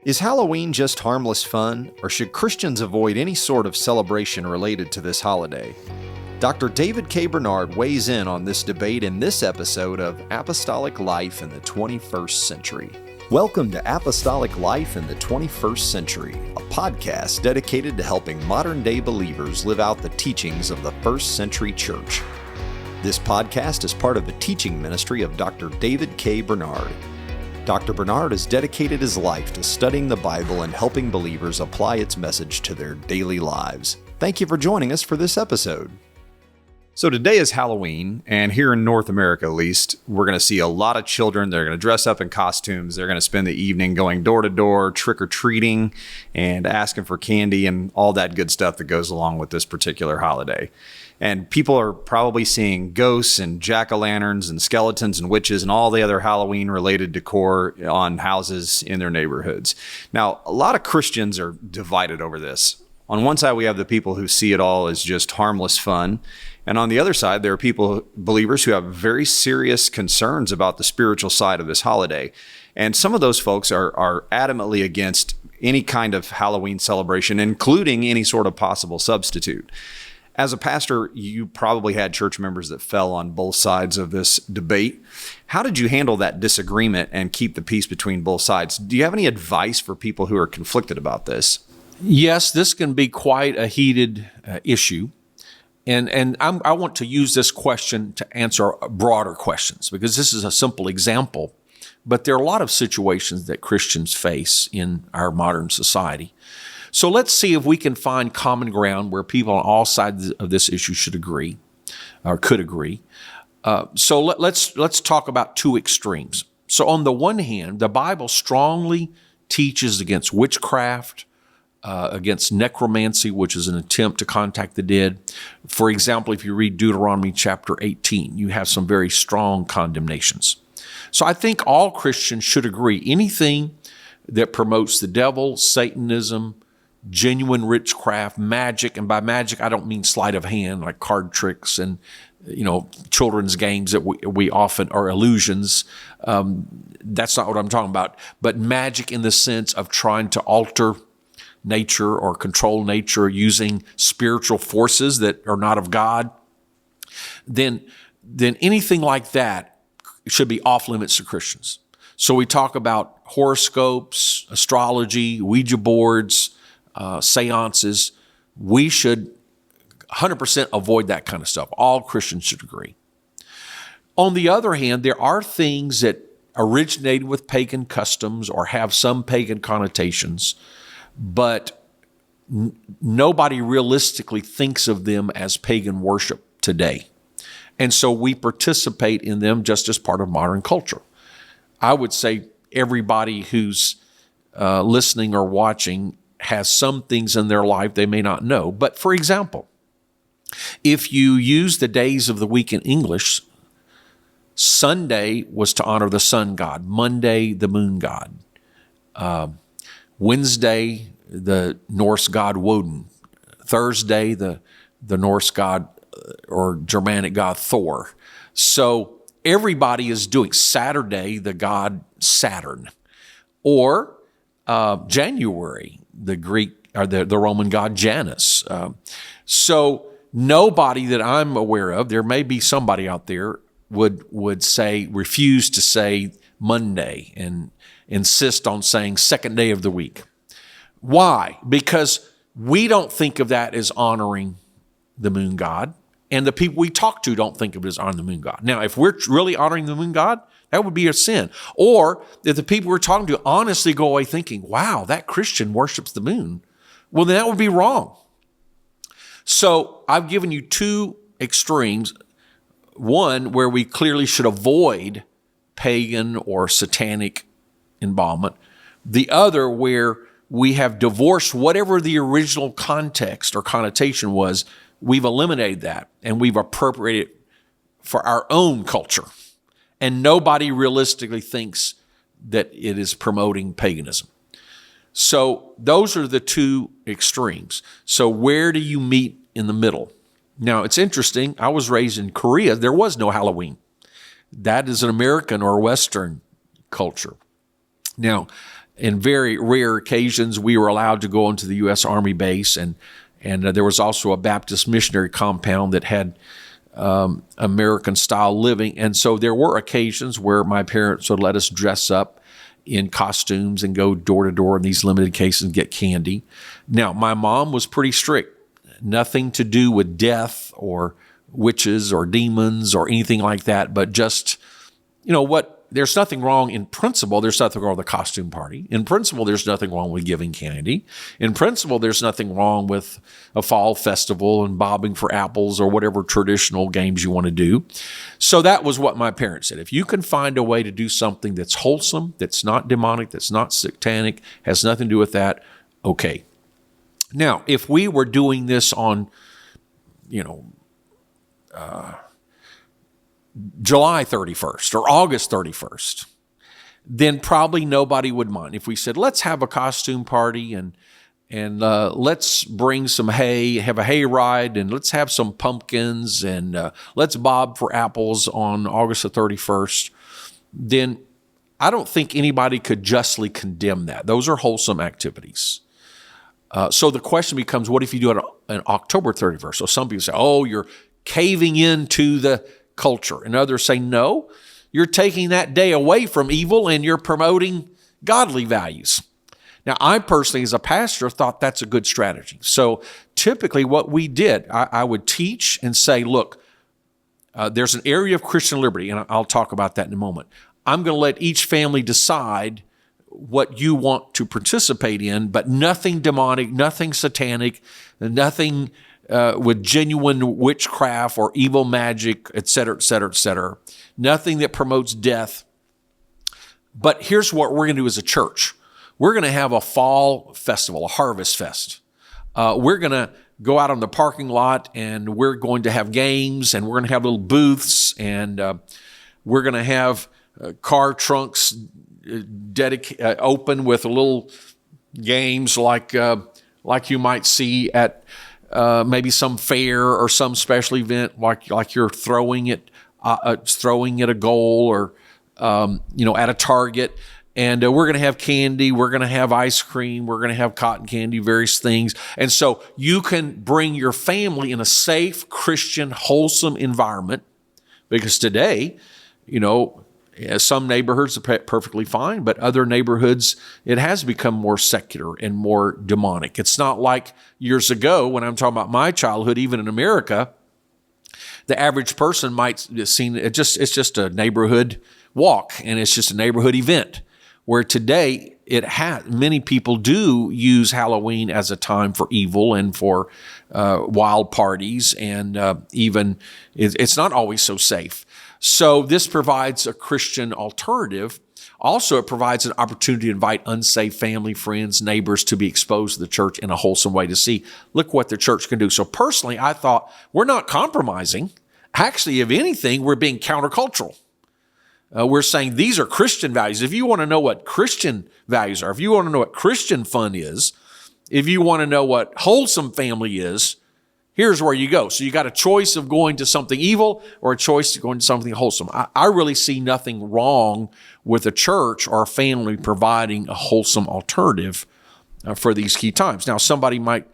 Is Halloween just harmless fun, or should Christians avoid any sort of celebration related to this holiday? Dr. David K. Bernard weighs in on this debate in this episode of Apostolic Life in the 21st Century. Welcome to Apostolic Life in the 21st Century, a podcast dedicated to helping modern-day believers live out the teachings of the first century church. This podcast is part of the teaching ministry of Dr. David K. Bernard. Dr. Bernard has dedicated his life to studying the Bible and helping believers apply its message to their daily lives. Thank you for joining us for this episode. So today is Halloween, and here in North America at least, we're going to see a lot of children. They're going to dress up in costumes. They're going to spend the evening going door to door, trick-or-treating, and asking for candy and all that good stuff that goes along with this particular holiday. And people are probably seeing ghosts and jack-o'-lanterns and skeletons and witches and all the other Halloween-related decor on houses in their neighborhoods. Now, a lot of Christians are divided over this. On one side, we have the people who see it all as just harmless fun. And on the other side, there are believers who have very serious concerns about the spiritual side of this holiday. And some of those folks are adamantly against any kind of Halloween celebration, including any sort of possible substitute. As a pastor, you probably had church members that fell on both sides of this debate. How did you handle that disagreement and keep the peace between both sides? Do you have any advice for people who are conflicted about this? Yes, this can be quite a heated issue. And I want to use this question to answer broader questions, because this is a simple example. But there are a lot of situations that Christians face in our modern society. So let's see if we can find common ground where people on all sides of this issue should agree or could agree. So let's talk about two extremes. So on the one hand, the Bible strongly teaches against witchcraft, against necromancy, which is an attempt to contact the dead. For example, if you read Deuteronomy chapter 18, you have some very strong condemnations. So I think all Christians should agree. Anything that promotes the devil, Satanism, genuine witchcraft, magic, and by magic I don't mean sleight of hand like card tricks and children's games that we often are illusions. That's not what I'm talking about. But magic in the sense of trying to alter nature or control nature using spiritual forces that are not of God, then anything like that should be off limits to Christians. So we talk about horoscopes, astrology, Ouija boards, seances. We should 100% avoid that kind of stuff. All Christians should agree. On the other hand, there are things that originated with pagan customs or have some pagan connotations, but nobody realistically thinks of them as pagan worship today. And so we participate in them just as part of modern culture. I would say everybody who's listening or watching has some things in their life they may not know. But for example, if you use the days of the week in English, Sunday was to honor the sun god, Monday, the moon god, Wednesday, the Norse god Woden, Thursday, the Norse god or Germanic god Thor. So everybody is doing Saturday, the god Saturn, or January, the Greek or the Roman god Janus. So nobody that I'm aware of, there may be somebody out there, would refuse to say Monday and insist on saying second day of the week. Why? Because we don't think of that as honoring the moon god, and the people we talk to don't think of it as honoring the moon god. Now, if we're really honoring the moon god, that would be a sin. Or if the people we're talking to honestly go away thinking, wow, that Christian worships the moon, well, then that would be wrong. So I've given you two extremes. One, where we clearly should avoid pagan or satanic involvement. The other, where we have divorced whatever the original context or connotation was. We've eliminated that and we've appropriated it for our own culture. And nobody realistically thinks that it is promoting paganism. So those are the two extremes. So where do you meet in the middle? Now, it's interesting. I was raised in Korea. There was no Halloween. That is an American or Western culture. Now, in very rare occasions, we were allowed to go into the U.S. Army base, and there was also a Baptist missionary compound that had American-style living. And so there were occasions where my parents would let us dress up in costumes and go door to door in these limited cases and get candy. Now, my mom was pretty strict. Nothing to do with death or witches or demons or anything like that, but just, there's nothing wrong in principle. There's nothing wrong with a costume party. In principle, there's nothing wrong with giving candy. In principle, there's nothing wrong with a fall festival and bobbing for apples or whatever traditional games you want to do. So that was what my parents said. If you can find a way to do something that's wholesome, that's not demonic, that's not satanic, has nothing to do with that, okay. Now, if we were doing this on, July 31st or August 31st, then probably nobody would mind. If we said, let's have a costume party and let's bring some hay, have a hay ride, and let's have some pumpkins, and let's bob for apples on August the 31st, then I don't think anybody could justly condemn that. Those are wholesome activities. So the question becomes, what if you do it on October 31st? So some people say, oh, you're caving into the culture. And others say, no, you're taking that day away from evil and you're promoting godly values. Now, I personally, as a pastor, thought that's a good strategy. So typically what we did, I would teach and say, look, there's an area of Christian liberty, and I'll talk about that in a moment. I'm going to let each family decide what you want to participate in, but nothing demonic, nothing satanic, nothing with genuine witchcraft or evil magic, et cetera, et cetera, et cetera. Nothing that promotes death. But here's what we're going to do as a church. We're going to have a fall festival, a harvest fest. We're going to go out on the parking lot, and we're going to have games, and we're going to have little booths, and we're going to have car trunks open with little games like you might see at maybe some fair or some special event, like you're throwing at a goal or at a target. And we're going to have candy, we're going to have ice cream, we're going to have cotton candy, various things. And so you can bring your family in a safe, Christian, wholesome environment, because today, some neighborhoods are perfectly fine, but other neighborhoods, it has become more secular and more demonic. It's not like years ago when I'm talking about my childhood, even in America, the average person might see it's just a neighborhood walk and it's just a neighborhood event. Where today many people do use Halloween as a time for evil and for wild parties, and even it's not always so safe. So this provides a Christian alternative. Also, it provides an opportunity to invite unsafe family, friends, neighbors to be exposed to the church in a wholesome way to see, look what the church can do. So personally, I thought we're not compromising. Actually, if anything, we're being countercultural. We're saying these are Christian values. If you want to know what Christian values are, if you want to know what Christian fun is, if you want to know what wholesome family is, here's where you go. So you got a choice of going to something evil or a choice of going to something wholesome. I really see nothing wrong with a church or a family providing a wholesome alternative for these key times. Now, somebody might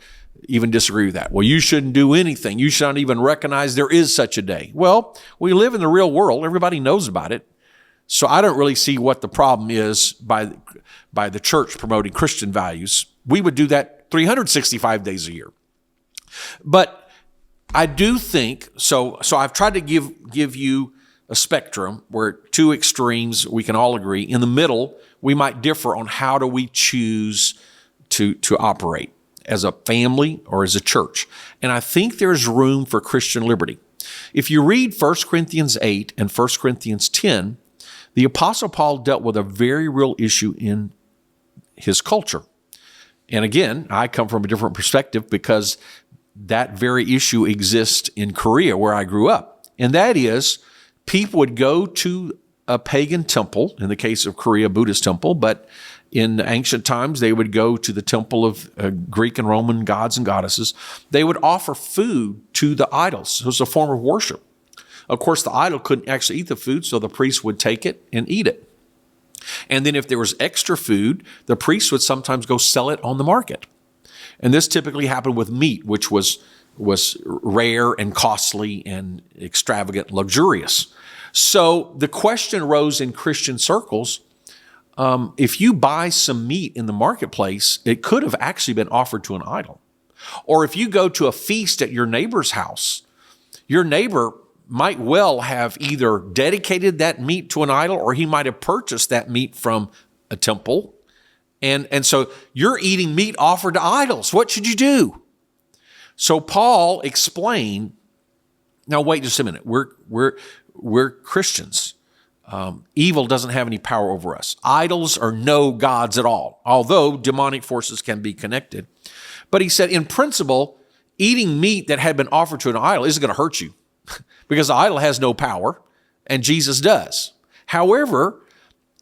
even disagree with that. Well, you shouldn't do anything. You shouldn't even recognize there is such a day. Well, we live in the real world. Everybody knows about it. So I don't really see what the problem is by the church promoting Christian values. We would do that 365 days a year. But I do think, so I've tried to give you a spectrum where two extremes we can all agree. In the middle, we might differ on how do we choose to operate as a family or as a church. And I think there's room for Christian liberty. If you read 1 Corinthians 8 and 1 Corinthians 10, the Apostle Paul dealt with a very real issue in his culture. And again, I come from a different perspective because that very issue exists in Korea where I grew up. And that is, people would go to a pagan temple, in the case of Korea, Buddhist temple, but in ancient times, they would go to the temple of Greek and Roman gods and goddesses. They would offer food to the idols. It was a form of worship. Of course, the idol couldn't actually eat the food, so the priest would take it and eat it. And then if there was extra food, the priest would sometimes go sell it on the market. And this typically happened with meat, which was rare and costly and extravagant, luxurious. So the question arose in Christian circles, if you buy some meat in the marketplace, it could have actually been offered to an idol. Or if you go to a feast at your neighbor's house, your neighbor might well have either dedicated that meat to an idol, or he might have purchased that meat from a temple. And so you're eating meat offered to idols. What should you do? So Paul explained, now wait just a minute. We're Christians. Evil doesn't have any power over us. Idols are no gods at all, although demonic forces can be connected. But he said, in principle, eating meat that had been offered to an idol isn't going to hurt you because the idol has no power and Jesus does. However,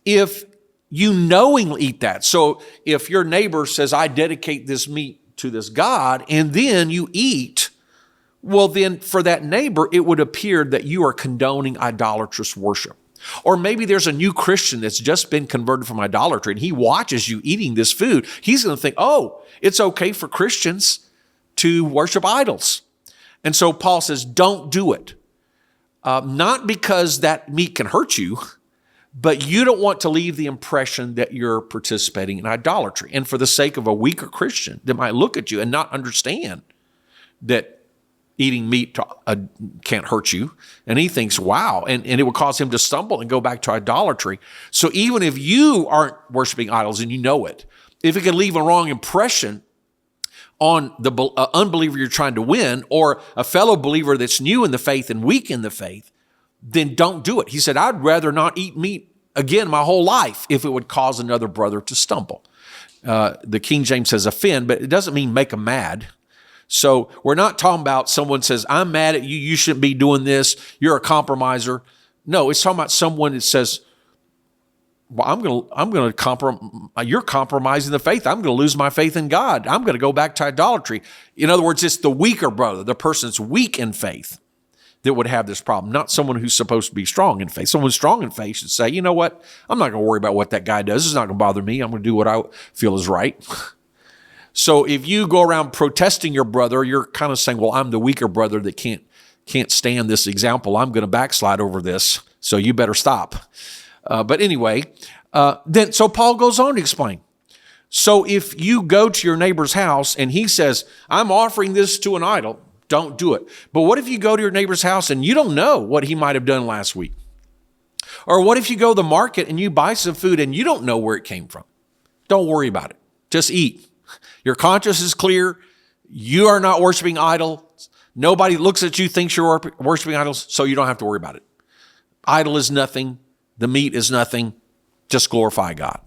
if you knowingly eat that, so if your neighbor says, I dedicate this meat to this God, and then you eat, well, then for that neighbor, it would appear that you are condoning idolatrous worship. Or maybe there's a new Christian that's just been converted from idolatry and he watches you eating this food. He's going to think, oh, it's okay for Christians to worship idols. And so Paul says, don't do it. Not because that meat can hurt you, but you don't want to leave the impression that you're participating in idolatry. And for the sake of a weaker Christian that might look at you and not understand that eating meat can't hurt you, and he thinks, wow, and it would cause him to stumble and go back to idolatry. So even if you aren't worshiping idols and you know it, if it can leave a wrong impression on the unbeliever you're trying to win, or a fellow believer that's new in the faith and weak in the faith, then don't do it. He said, I'd rather not eat meat again my whole life if it would cause another brother to stumble. The King James says offend, but it doesn't mean make them mad. So we're not talking about someone says, I'm mad at you, you shouldn't be doing this, you're a compromiser. No, it's talking about someone that says, well, you're compromising the faith. I'm going to lose my faith in God. I'm going to go back to idolatry. In other words, it's the weaker brother, the person that's weak in faith, that would have this problem, not someone who's supposed to be strong in faith. Someone strong in faith should say, you know what? I'm not going to worry about what that guy does. It's not going to bother me. I'm going to do what I feel is right. So if you go around protesting your brother, you're kind of saying, well, I'm the weaker brother that can't stand this example. I'm going to backslide over this, so you better stop. But anyway, so Paul goes on to explain. So if you go to your neighbor's house and he says, I'm offering this to an idol, don't do it. But what if you go to your neighbor's house and you don't know what he might have done last week? Or what if you go to the market and you buy some food and you don't know where it came from? Don't worry about it. Just eat. Your conscience is clear. You are not worshiping idols. Nobody looks at you, thinks you're worshiping idols, so you don't have to worry about it. Idol is nothing. The meat is nothing. Just glorify God.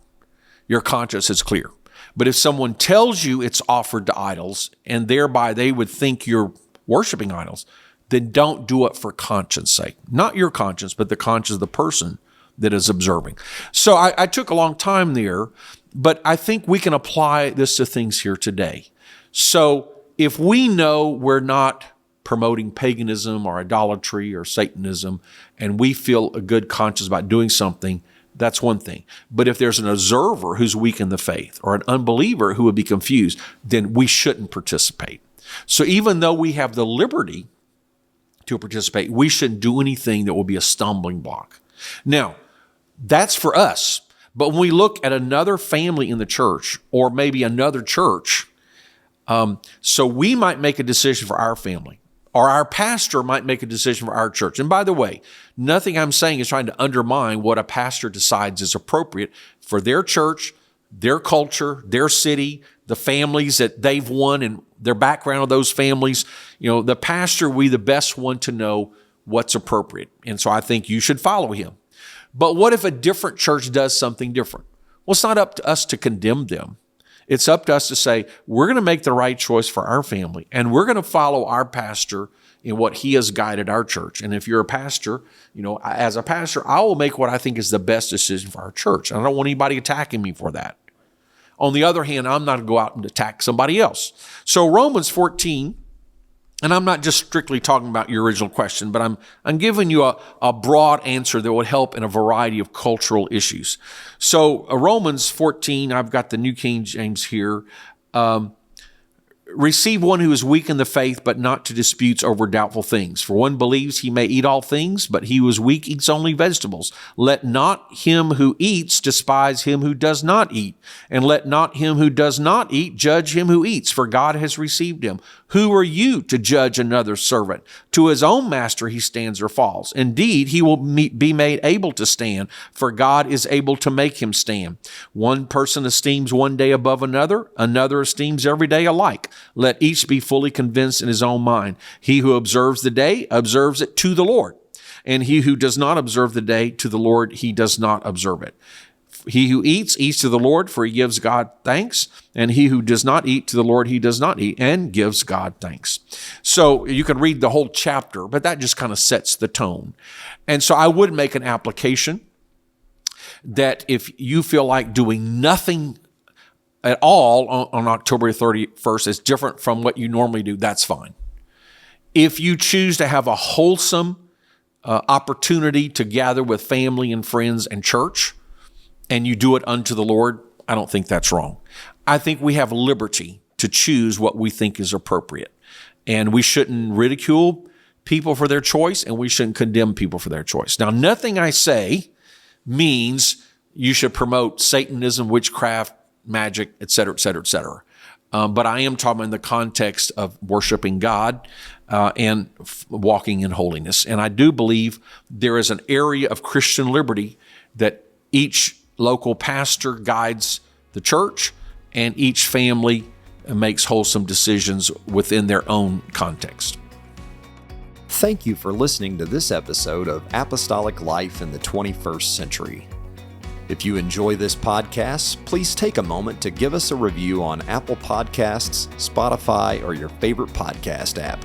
Your conscience is clear. But if someone tells you it's offered to idols, and thereby they would think you're worshiping idols, then don't do it for conscience sake. Not your conscience, but the conscience of the person that is observing. So I took a long time there, but I think we can apply this to things here today. So if we know we're not promoting paganism or idolatry or Satanism, and we feel a good conscience about doing something, that's one thing. But if there's an observer who's weak in the faith or an unbeliever who would be confused, then we shouldn't participate. So even though we have the liberty to participate, we shouldn't do anything that will be a stumbling block. Now, that's for us. But when we look at another family in the church, or maybe another church, so we might make a decision for our family, or our pastor might make a decision for our church. And by the way, nothing I'm saying is trying to undermine what a pastor decides is appropriate for their church, their culture, their city, the families that they've won and their background of those families. You know, the pastor will be the best one to know what's appropriate. And so I think you should follow him. But what if a different church does something different? Well, it's not up to us to condemn them. It's up to us to say, we're going to make the right choice for our family, and we're going to follow our pastor in what he has guided our church. And if you're a pastor, you know, as a pastor, I will make what I think is the best decision for our church. And I don't want anybody attacking me for that. On the other hand, I'm not going to go out and attack somebody else. So Romans 14, And I'm not just strictly talking about your original question, but I'm giving you a broad answer that would help in a variety of cultural issues. So Romans 14, I've got the New King James here. Receive one who is weak in the faith, but not to disputes over doubtful things. For one believes he may eat all things, but he who is weak eats only vegetables. Let not him who eats despise him who does not eat, and let not him who does not eat judge him who eats, for God has received him. Who are you to judge another servant? To his own master he stands or falls. Indeed, he will be made able to stand, for God is able to make him stand. One person esteems one day above another, another esteems every day alike. Let each be fully convinced in his own mind. He who observes the day observes it to the Lord, and he who does not observe the day to the Lord, he does not observe it. He who eats to the Lord, for he gives God thanks, and he who does not eat to the Lord, he does not eat and gives God thanks. So you can read the whole chapter, but that just kind of sets the tone. And so I would make an application that if you feel like doing nothing at all on October 31st is different from what you normally do, that's fine. If you choose to have a wholesome opportunity to gather with family and friends and church, and you do it unto the Lord, I don't think that's wrong. I think we have liberty to choose what we think is appropriate. And we shouldn't ridicule people for their choice, and we shouldn't condemn people for their choice. Now, nothing I say means you should promote Satanism, witchcraft, magic, et cetera, et cetera, et cetera. But I am talking in the context of worshiping God and walking in holiness. And I do believe there is an area of Christian liberty that each local pastor guides the church, and each family makes wholesome decisions within their own context. Thank you for listening to this episode of Apostolic Life in the 21st Century. If you enjoy this podcast, please take a moment to give us a review on Apple Podcasts, Spotify, or your favorite podcast app.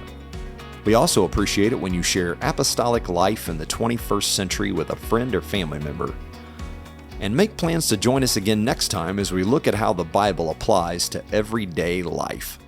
We also appreciate it when you share Apostolic Life in the 21st Century with a friend or family member. And make plans to join us again next time as we look at how the Bible applies to everyday life.